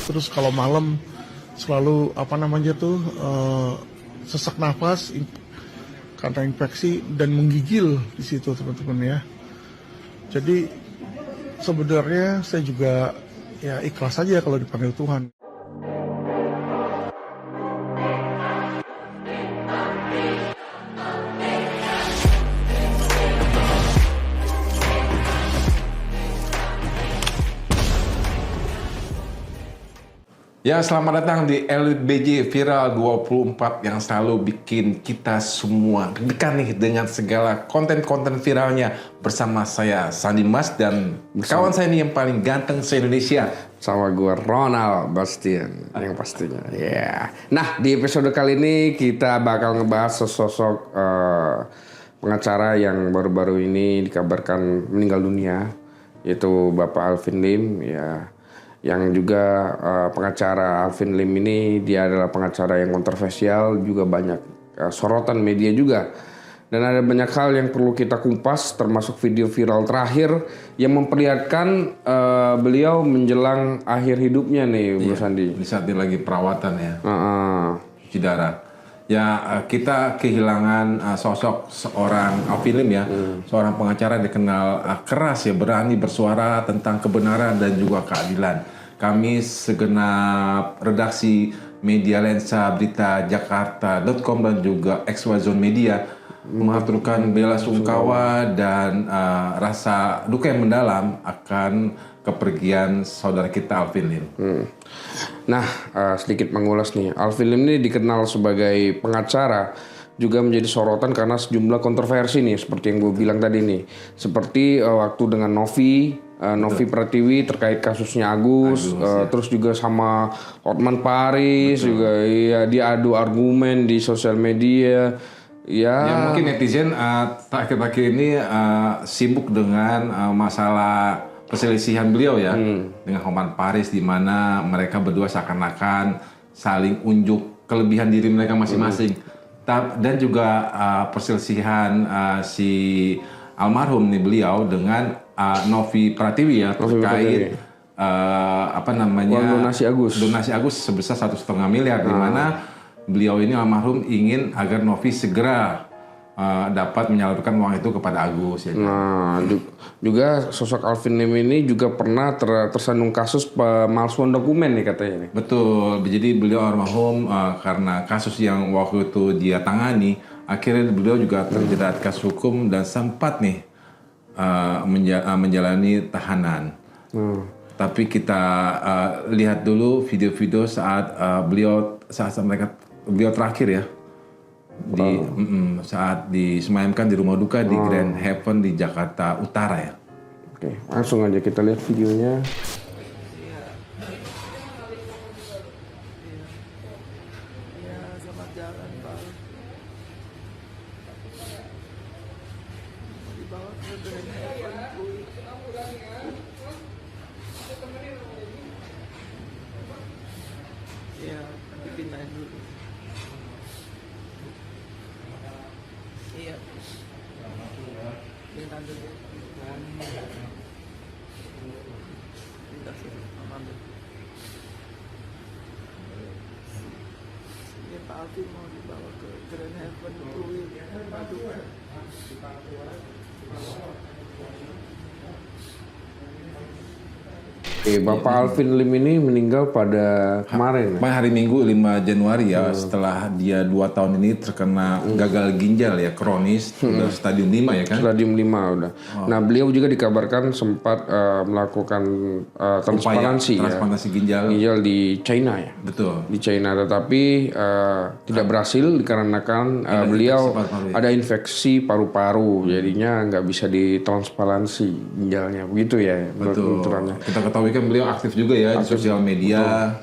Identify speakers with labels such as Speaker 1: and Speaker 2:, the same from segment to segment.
Speaker 1: terus kalau malam selalu sesak nafas karena infeksi dan menggigil di situ teman-teman ya. Jadi sebenarnya saya juga ya ikhlas saja kalau dipanggil Tuhan.
Speaker 2: Ya, selamat datang di LBJ Viral 24 yang selalu bikin kita semua deg-degan nih dengan segala konten-konten viralnya. Bersama saya Sandi Mas dan kawan saya nih yang paling ganteng se-Indonesia.
Speaker 3: Sama gue Ronald Bastian yang pastinya. Ya. Nah, di episode kali ini kita bakal ngebahas sosok pengacara yang baru-baru ini dikabarkan meninggal dunia, yaitu Bapak Alvin Lim ya. Yang juga pengacara Alvin Lim ini dia adalah pengacara yang kontroversial, juga banyak sorotan media juga. Dan ada banyak hal yang perlu kita kupas, termasuk video viral terakhir yang memperlihatkan beliau menjelang akhir hidupnya nih, Bro Sandi.
Speaker 2: Di saat dia lagi perawatan ya, cuci darah. Ya, kita kehilangan sosok seorang Alvin Lim ya, seorang pengacara dikenal keras ya, berani bersuara tentang kebenaran dan juga keadilan. Kami segenap redaksi Media Lensa Berita Jakarta.com dan juga XY Zone Media mengaturkan bela sungkawa dan rasa duka yang mendalam akan kepergian saudara kita Alvin Lim.
Speaker 3: Nah, sedikit mengulas nih, Alvin Lim ini dikenal sebagai pengacara, juga menjadi sorotan karena sejumlah kontroversi nih, seperti yang gue bilang tadi nih, seperti waktu dengan Novi Pratiwi terkait kasusnya Agus ya. Terus juga sama Hotman Paris. Betul. Juga ya, diadu argumen di sosial media. Ya
Speaker 2: mungkin netizen terakhir-terakhir ini sibuk dengan masalah perselisihan beliau ya dengan Hotman Paris, di mana mereka berdua seakan-akan saling unjuk kelebihan diri mereka masing-masing. Dan juga perselisihan si almarhum nih beliau dengan Novi Pratiwi ya, terkait donasi Agus sebesar 1,5 miliar, di mana beliau ini almarhum ingin agar Novi segera dapat menyalurkan uang itu kepada Agus ya.
Speaker 3: Nah, juga sosok Alvin Lim ini juga pernah tersandung kasus pemalsuan dokumen nih katanya nih.
Speaker 2: Betul, jadi beliau almarhum karena kasus yang waktu itu dia tangani, akhirnya beliau juga terjerat kasus hukum dan sempat nih menjalani tahanan. Tapi kita lihat dulu video-video saat beliau terakhir ya, saat disemayamkan di rumah duka di Grand Heaven di Jakarta Utara ya.
Speaker 3: Oke, langsung aja kita lihat videonya.
Speaker 4: Iya, dipindahin dulu. Iya. Pindah dulu. Pindah sini, ambil. Ini Pak Alvin mau dibawa ke Grand Heaven Pluit, Paduka.
Speaker 3: Bapak Alvin Lim ini meninggal pada kemarin.
Speaker 2: Hari Minggu 5 Januari ya, setelah dia 2 tahun ini terkena gagal ginjal ya, kronis, udah stadium 5 ya kan?
Speaker 3: Stadium 5 udah. Nah, beliau juga dikabarkan sempat melakukan transplantasi
Speaker 2: ginjal
Speaker 3: di China ya.
Speaker 2: Betul.
Speaker 3: Di China, tetapi tidak berhasil dikarenakan beliau ada infeksi paru-paru, jadinya nggak bisa ditransplantasi ginjalnya, begitu ya.
Speaker 2: Betul. Kita ketahui kan beliau aktif juga ya di sosial media. Betul.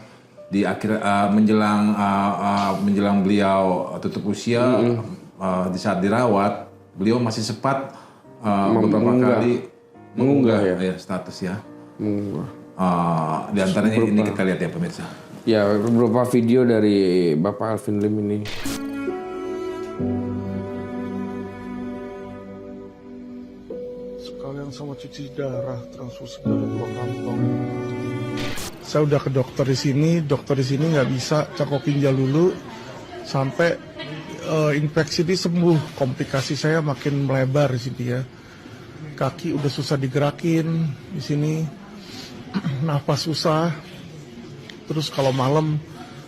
Speaker 2: Di akhir menjelang beliau tutup usia, di saat dirawat, beliau masih sempat beberapa kali mengunggah ya status ya. Di antaranya ini kita lihat ya pemirsa.
Speaker 3: Ya, beberapa video dari Bapak Alvin Lim ini.
Speaker 1: Sekalian sama cuci darah, transfusi darah 2 kantong. Saya udah ke dokter di sini nggak bisa cangkok ginjal dulu sampai infeksi ini sembuh, komplikasi saya makin melebar di sini ya. Kaki udah susah digerakin di sini, nafas susah. Terus kalau malam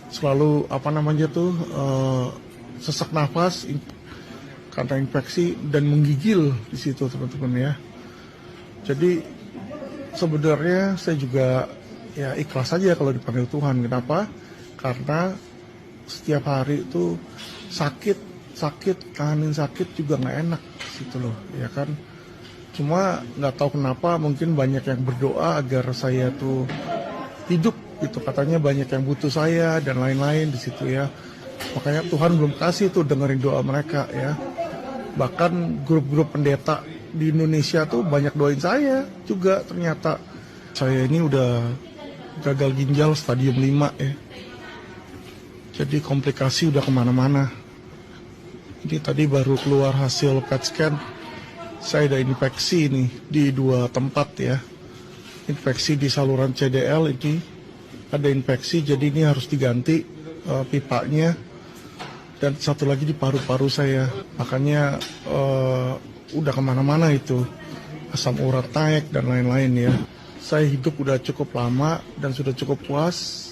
Speaker 1: selalu sesak nafas karena infeksi dan menggigil di situ teman-teman ya. Jadi sebenarnya saya juga ya ikhlas aja kalau dipanggil Tuhan. Kenapa? Karena setiap hari itu sakit, tahanin sakit juga nggak enak gitu loh, ya kan. Cuma nggak tahu kenapa mungkin banyak yang berdoa agar saya tuh hidup gitu, katanya banyak yang butuh saya dan lain-lain di situ ya. Makanya Tuhan belum kasih tuh dengerin doa mereka ya. Bahkan grup-grup pendeta di Indonesia tuh banyak doain saya juga ternyata. Saya ini udah gagal ginjal stadium 5 ya. Jadi komplikasi udah kemana-mana. Ini tadi baru keluar hasil PET scan. Saya ada infeksi nih di 2 tempat ya. Infeksi di saluran CDL ini ada infeksi, jadi ini harus diganti pipanya. Dan satu lagi di paru-paru saya. Makanya udah kemana-mana itu. Asam urat naik dan lain-lain ya. Saya hidup udah cukup lama dan sudah cukup puas.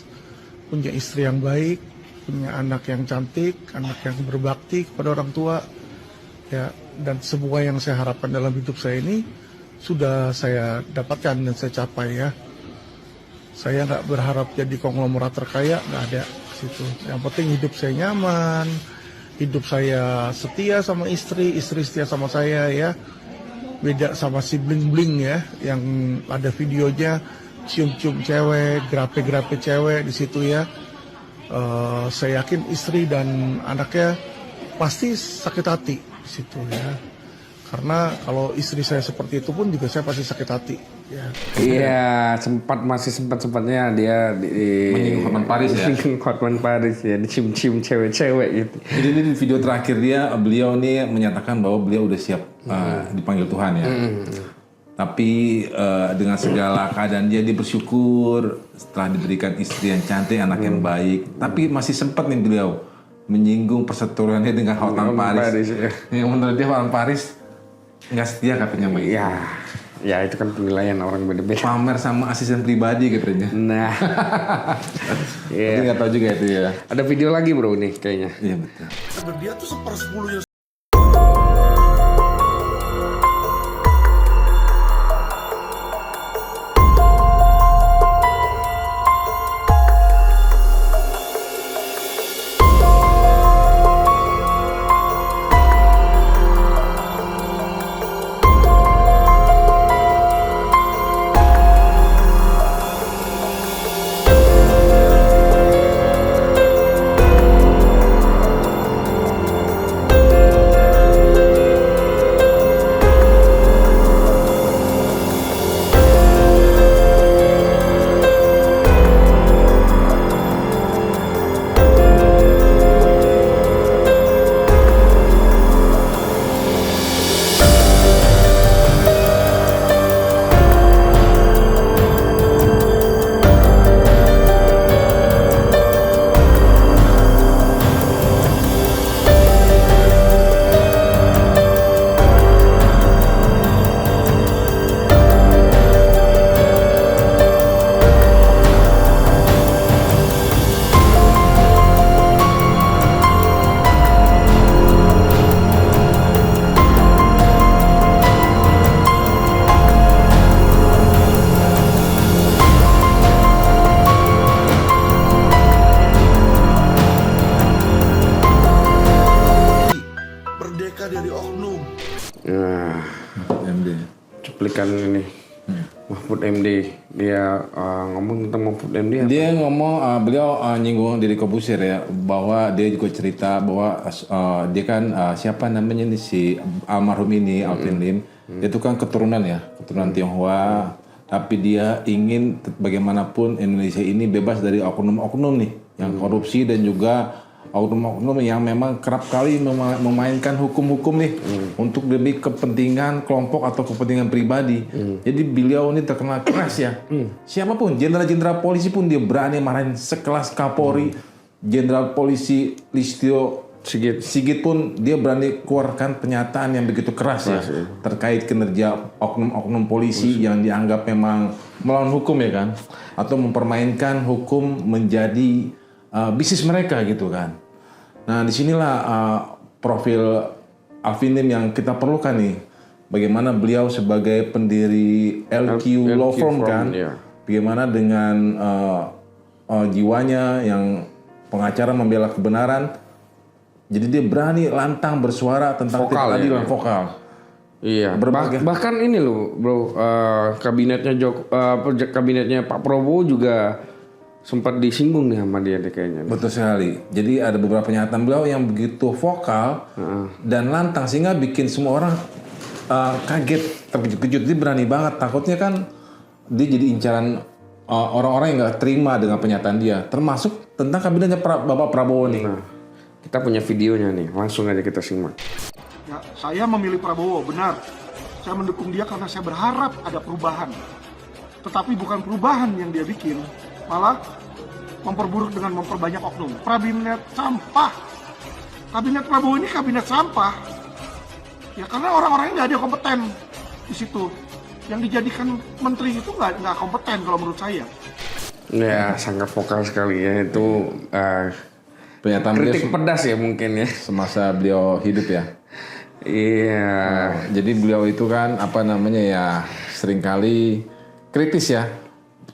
Speaker 1: Punya istri yang baik, punya anak yang cantik, anak yang berbakti kepada orang tua. Ya, dan semua yang saya harapkan dalam hidup saya ini sudah saya dapatkan dan saya capai ya. Saya nggak berharap jadi konglomerat terkaya, nggak ada situ. Yang penting hidup saya nyaman, hidup saya setia sama istri setia sama saya ya. Beda sama si bling-bling ya, yang ada videonya cium-cium cewek, grape-grape cewek di situ ya. Saya yakin istri dan anaknya pasti sakit hati di situ ya. Karena kalau istri saya seperti itu pun juga saya pasti sakit hati. Ya.
Speaker 3: Iya, masih sempatnya dia
Speaker 2: menyinggung Hotman Paris ya.
Speaker 3: Hotman Paris ya, dicium-cium cewek-cewek gitu.
Speaker 2: Jadi ini di video terakhir beliau nih menyatakan bahwa beliau udah siap dipanggil Tuhan ya. Tapi dengan segala keadaan dia bersyukur setelah diberikan istri yang cantik, anak yang baik. Tapi masih sempat nih beliau menyinggung perseteruannya dengan Hotman Paris.
Speaker 3: Ya.
Speaker 2: Yang menurut dia Hotman Paris nggak setia katanya Mbak.
Speaker 3: Ya itu kan penilaian orang beda-beda.
Speaker 2: Pamer sama asisten pribadi katanya.
Speaker 3: Nah,
Speaker 2: Tapi nggak tahu juga itu ya.
Speaker 3: Ada video lagi bro nih kayaknya.
Speaker 2: Iya betul.
Speaker 1: Dan dia tuh 1/10-nya
Speaker 3: cuplikan ini Mahfud MD dia ngomong tentang Mahfud MD apa?
Speaker 2: Dia ngomong beliau nyinggung Deddy Corbuzier ya, bahwa dia juga cerita bahwa dia kan siapa namanya nih si almarhum ini Alvin Lim, dia itu kan keturunan Tionghoa, tapi dia ingin bagaimanapun Indonesia ini bebas dari oknum-oknum nih yang korupsi dan juga oknum-oknum yang memang kerap kali memainkan hukum-hukum nih untuk demi kepentingan kelompok atau kepentingan pribadi. Jadi beliau ini terkenal keras ya. Siapapun, jenderal-jenderal polisi pun dia berani marahin, sekelas Kapolri, jenderal polisi Listio Sigit pun dia berani keluarkan pernyataan yang begitu keras ya terkait kinerja oknum-oknum polisi yang dianggap memang melawan hukum ya kan, atau mempermainkan hukum menjadi bisnis mereka gitu kan. Nah disinilah profil Alvin Lim yang kita perlukan nih. Bagaimana beliau sebagai pendiri LQ Law Firm kan, bagaimana dengan jiwanya yang pengacara membela kebenaran. Jadi dia berani lantang bersuara tentang keadilan vokal.
Speaker 3: Iya. Bahkan ini loh, bro, kabinetnya Pak Prabowo juga sempat disinggung nih sama dia kayaknya.
Speaker 2: Betul sekali. Jadi ada beberapa pernyataan beliau yang begitu vokal dan lantang sehingga bikin semua orang kaget, terkejut-kejut. Dia berani banget. Takutnya kan dia jadi incaran orang-orang yang nggak terima dengan pernyataan dia, termasuk tentang kabinetnya Bapak Prabowo nih.
Speaker 3: Nah, kita punya videonya nih, langsung aja kita simak.
Speaker 5: Ya, saya memilih Prabowo, benar. Saya mendukung dia karena saya berharap ada perubahan. Tetapi bukan perubahan yang dia bikin, malah memperburuk dengan memperbanyak oknum. Kabinet sampah. Kabinet Prabowo ini kabinet sampah. Ya karena orang-orangnya nggak ada kompeten di situ. Yang dijadikan menteri itu nggak kompeten kalau menurut saya.
Speaker 3: Ya sangat vokal sekali ya itu.
Speaker 2: Pernyataan
Speaker 3: kritik
Speaker 2: beliau
Speaker 3: pedas ya mungkin ya
Speaker 2: semasa beliau hidup ya.
Speaker 3: Iya.
Speaker 2: Jadi beliau itu kan apa namanya ya seringkali kritis ya.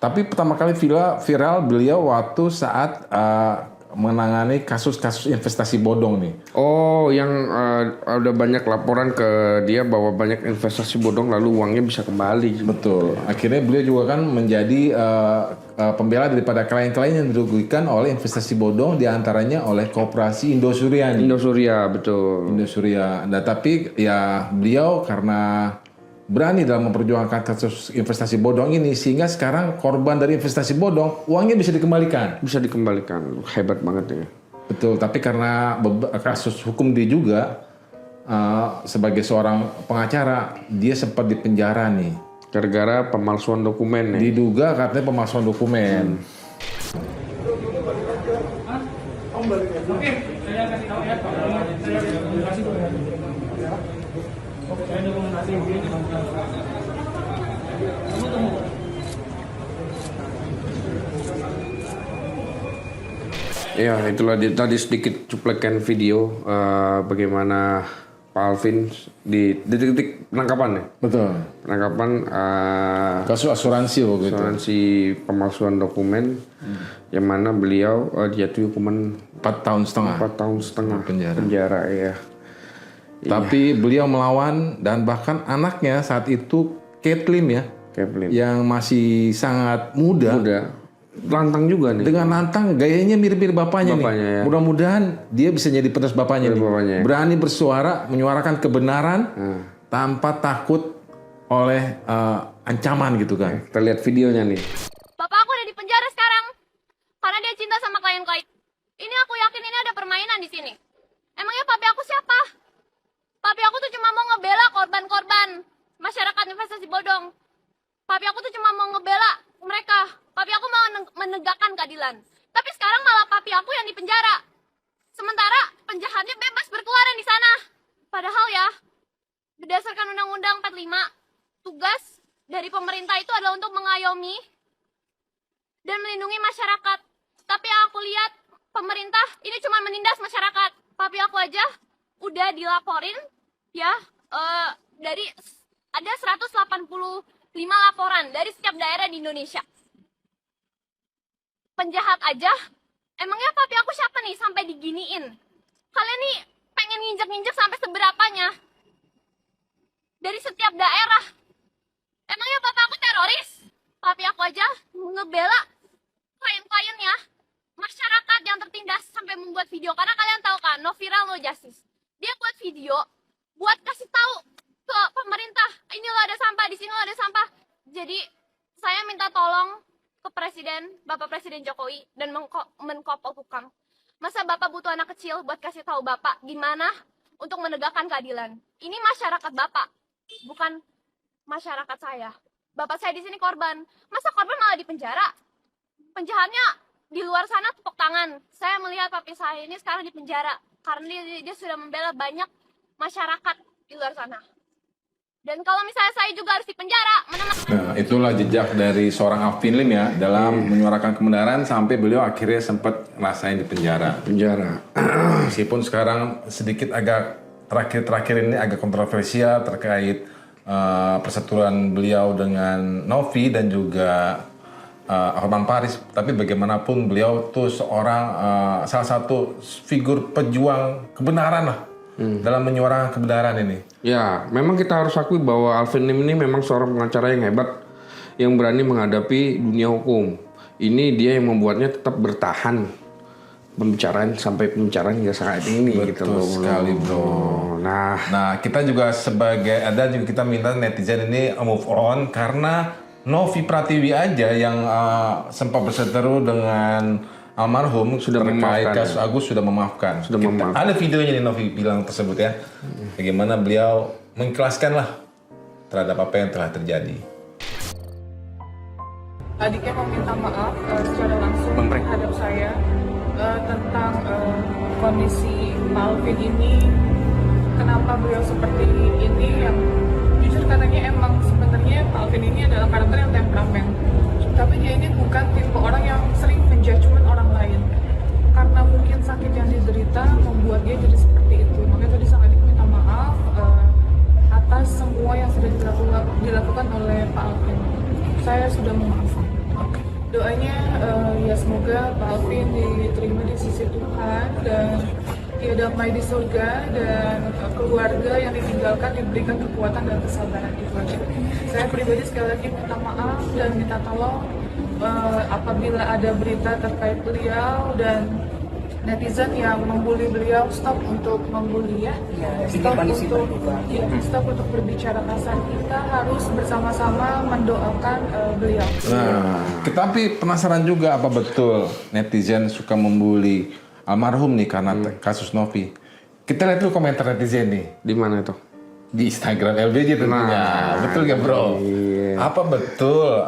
Speaker 2: Tapi pertama kali viral beliau waktu saat menangani kasus-kasus investasi bodong nih.
Speaker 3: Oh, yang ada banyak laporan ke dia bahwa banyak investasi bodong lalu uangnya bisa kembali.
Speaker 2: Betul. Akhirnya beliau juga kan menjadi pembela daripada klien-klien yang dirugikan oleh investasi bodong, diantaranya oleh Koperasi Indosuria nih.
Speaker 3: Indosuria, betul.
Speaker 2: Indosuria. Nah tapi ya beliau karena berani dalam memperjuangkan kasus investasi bodong ini sehingga sekarang korban dari investasi bodong uangnya bisa dikembalikan.
Speaker 3: Bisa dikembalikan, hebat banget ya.
Speaker 2: Betul, tapi karena kasus hukum dia juga sebagai seorang pengacara dia sempat dipenjara nih.
Speaker 3: Gara-gara pemalsuan dokumen ya.
Speaker 2: Diduga katanya pemalsuan dokumen.
Speaker 3: Ya itulah tadi sedikit cuplikan video bagaimana Pak Alvin di detik-detik penangkapan ya.
Speaker 2: Betul.
Speaker 3: Penangkapan
Speaker 2: kasus asuransi waktu itu.
Speaker 3: Asuransi pemalsuan dokumen yang mana beliau dijatuhi hukuman
Speaker 2: 4 tahun setengah.
Speaker 3: 4 tahun setengah penjara ya.
Speaker 2: Tapi beliau melawan dan bahkan anaknya saat itu Caitlyn ya.
Speaker 3: Caitlyn.
Speaker 2: Yang masih sangat muda.
Speaker 3: Lantang juga nih.
Speaker 2: Dengan lantang, gayanya mirip-mirip bapaknya nih.
Speaker 3: Ya.
Speaker 2: Mudah-mudahan dia bisa jadi penerus bapaknya nih. Berani bersuara, menyuarakan kebenaran tanpa takut oleh ancaman gitu kan.
Speaker 3: Kita lihat videonya nih.
Speaker 6: Bapak aku udah di penjara sekarang karena dia cinta sama klien-klien. Ini aku yakin ini ada permainan di sini. Emangnya papi aku siapa? Papi aku tuh cuma mau ngebela korban-korban masyarakat investasi bodong. Papi aku tuh cuma mau ngebela mereka. Papi aku mau menegakkan keadilan. Tapi sekarang malah papi aku yang dipenjara. Sementara penjahatnya bebas berkeluaran di sana. Padahal ya, berdasarkan Undang-Undang 45, tugas dari pemerintah itu adalah untuk mengayomi dan melindungi masyarakat. Tapi yang aku lihat, pemerintah ini cuma menindas masyarakat. Papi aku aja udah dilaporin ya, dari ada 185 laporan dari setiap daerah di Indonesia. Penjahat aja, emangnya papi aku siapa nih sampai diginiin? Kalian nih pengen nginjek-nginjek sampai seberapanya? Dari setiap daerah. Emangnya bapak aku teroris? Papi aku aja ngebela klien-kliennya, masyarakat yang tertindas sampai membuat video. Karena kalian tahu kan, no viral no justice. Dia buat video buat kasih tahu ke pemerintah, ini loh ada sampah, di sini loh ada sampah. Jadi saya minta tolong ke Presiden, Bapak Presiden Jokowi dan Menko Polhukam, Masa Bapak butuh anak kecil buat kasih tahu Bapak gimana untuk menegakkan keadilan? Ini masyarakat Bapak, bukan masyarakat saya. Bapak saya di sini korban. Masa korban malah dipenjara? Penjahatnya di luar sana tepuk tangan. Saya melihat papi saya ini sekarang di penjara karena dia sudah membela banyak masyarakat di luar sana. Dan kalau misalnya saya juga harus dipenjara,
Speaker 2: Nah, itulah jejak dari seorang Alvin Lim ya dalam menyuarakan kebenaran sampai beliau akhirnya sempat ngerasain di penjara. Meskipun sekarang sedikit agak terakhir ini agak kontroversial terkait persetujuan beliau dengan Novi dan juga Hotman Paris, tapi bagaimanapun beliau tuh seorang salah satu figur pejuang kebenaran lah dalam menyuarakan kebenaran ini.
Speaker 3: Ya, memang kita harus akui bahwa Alvin Lim ini memang seorang pengacara yang hebat, yang berani menghadapi dunia hukum. Ini dia yang membuatnya tetap bertahan pembicaraan sampai pembicaraan hingga saat ini.
Speaker 2: Betul sekali, bro. Nah, kita juga kita minta netizen ini move on karena Novi Pratiwi aja yang sempat berseteru dengan almarhum
Speaker 3: sudah
Speaker 2: terkait
Speaker 3: memaafkan,
Speaker 2: kasus Agus sudah memaafkan.
Speaker 3: Memaafkan.
Speaker 2: Ada videonya nih Novi bilang tersebut ya. Bagaimana beliau mengikhlaskan lah terhadap apa yang telah terjadi.
Speaker 7: Adiknya meminta maaf secara langsung terhadap saya tentang kondisi Pak Alvin ini, kenapa beliau seperti ini, yang jujur katanya emang sebenarnya Pak Alvin ini adalah karakter yang temperamen, tapi dia ini bukan tipe orang yang sering menjudgment orang lain karena mungkin sakit yang diderita membuat dia jadi seperti itu. Makanya tadi sang adik minta maaf atas semua yang sudah dilakukan oleh Pak Alvin. Saya sudah memaafkan. Doanya ya semoga Pak Alvin diterima di sisi Tuhan dan dia damai di surga dan keluarga yang ditinggalkan diberikan kekuatan dan kesabaran itu aja. Saya pribadi sekali lagi minta maaf dan minta tolong apabila ada berita terkait beliau dan netizen yang membuli beliau, stop untuk membuli ya. Stop untuk berbicara kasar. Kita harus bersama-sama mendoakan beliau.
Speaker 2: Nah, tapi penasaran juga apa betul netizen suka membuli almarhum nih karena kasus Novi. Kita lihat dulu komentar netizen nih.
Speaker 3: Di mana itu?
Speaker 2: Di Instagram LBJ tentunya. Betul gak bro?
Speaker 3: Iya.
Speaker 2: Apa betul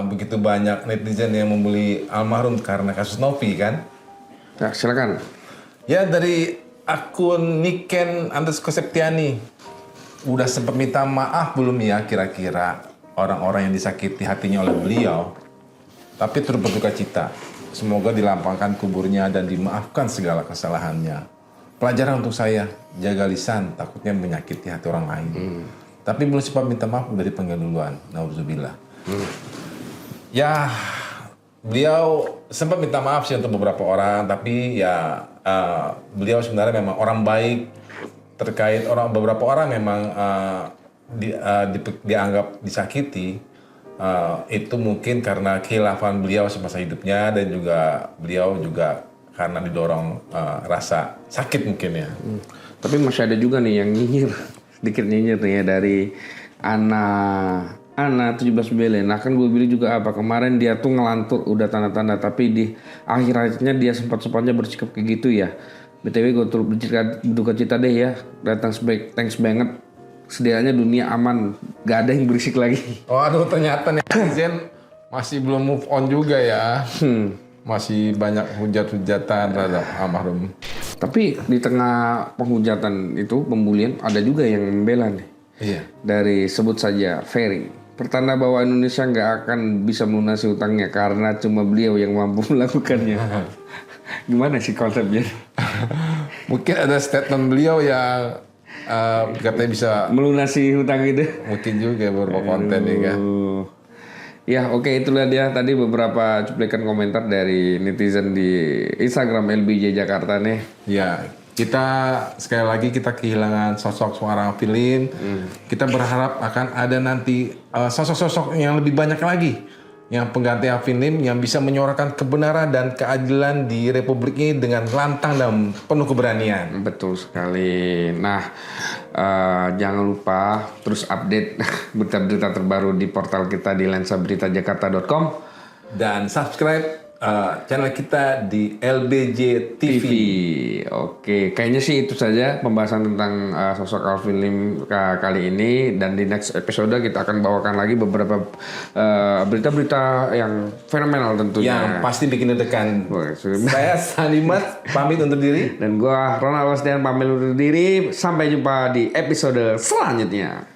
Speaker 2: begitu banyak netizen yang membuli almarhum karena kasus Novi kan?
Speaker 3: Ya, silakan.
Speaker 2: Ya dari akun Niken_Septiani udah sempat minta maaf belum ya kira-kira orang-orang yang disakiti hatinya oleh beliau, tapi turut berduka cita. Semoga dilapangkan kuburnya dan dimaafkan segala kesalahannya. Pelajaran untuk saya, jaga lisan, takutnya menyakiti hati orang lain. Tapi belum sempat minta maaf udah dipanggil duluan. Nauzubillah. Ya, beliau sempat minta maaf sih untuk beberapa orang, tapi ya beliau sebenarnya memang orang baik. Terkait beberapa orang memang dianggap disakiti, itu mungkin karena khilafan beliau semasa hidupnya dan juga beliau juga karena didorong rasa sakit mungkin ya.
Speaker 3: Tapi masih ada juga nih yang nyinyir, sedikit nyinyir nih ya dari Ana 17 Bele. Nah kan gue bilang juga apa, kemarin dia tuh ngelantur udah tanda-tanda, tapi di akhir-akhirnya dia sempat-sempatnya bersikap kayak gitu ya. BTW gue turut berduka cita deh ya, thanks banget. Sedianya dunia aman, gak ada yang berisik lagi.
Speaker 2: Waduh, ternyata netizen masih belum move on juga ya. Masih banyak hujat-hujatan terhadap almarhum.
Speaker 3: Tapi di tengah penghujatan itu, pembulian, ada juga yang membela nih.
Speaker 2: Iya.
Speaker 3: Dari sebut saja Ferry. Pertanda bahwa Indonesia nggak akan bisa melunasi utangnya karena cuma beliau yang mampu melakukannya. Gimana sih konsepnya?
Speaker 2: Mungkin ada statement beliau yang katanya bisa
Speaker 3: melunasi hutang itu.
Speaker 2: Mungkin juga beberapa konten ya kan.
Speaker 3: Ya oke, itulah dia tadi beberapa cuplikan komentar dari netizen di Instagram LBJ Jakarta nih.
Speaker 2: Ya, kita sekali lagi kita kehilangan sosok seorang Alvin. Kita berharap akan ada nanti sosok-sosok yang lebih banyak lagi yang pengganti Alvin Lim yang bisa menyuarakan kebenaran dan keadilan di Republik ini dengan lantang dan penuh keberanian.
Speaker 3: Betul sekali. Nah, jangan lupa terus update berita-berita terbaru di portal kita di lensaberitajakarta.com
Speaker 2: dan subscribe channel kita di LBJ TV.
Speaker 3: Oke, kayaknya sih itu saja pembahasan tentang sosok Alvin Lim kali ini, dan di next episode kita akan bawakan lagi beberapa berita-berita yang fenomenal tentunya.
Speaker 2: Yang pasti bikin deg-degan. Saya Sanimat pamit undur diri.
Speaker 3: Dan gua Ronald Wasdian pamit undur diri. Sampai jumpa di episode selanjutnya.